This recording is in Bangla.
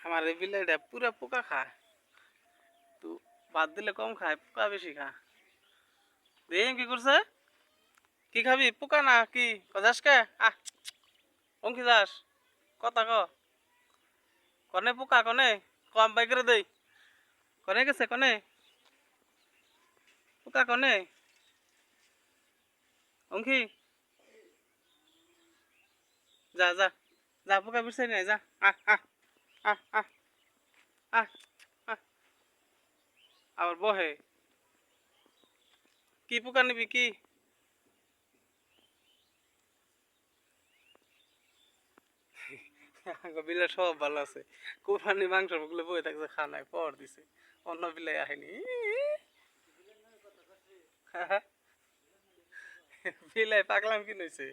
আমার এই বিলাইটা পুরা পোকা খায়, তো ভাত দিলে কম খায়, পোকা বেশি খায়। দেখি কি করছে, কি খাবি, পোকা না কি যাস কে? আহ, অঙ্কি যাস, কথা কনে পোকা কনে, কম বাই করে দেই, কনে গেছে কনে, পোকা কনে, অঙ্কি যা যা যা, পোকা বিরসাই নাই, যা। আহ আহ আহ আহ আহ আহ, আবার বহে, কি পোকা নিবি কি? বিলের সব ভালো আছে, কোরবানি মাংস গুলো বয়ে থাকছে, খানায় পর দিছে, অন্য বিলাই আসেনি। বিলাই পাগলাম কি নইছে।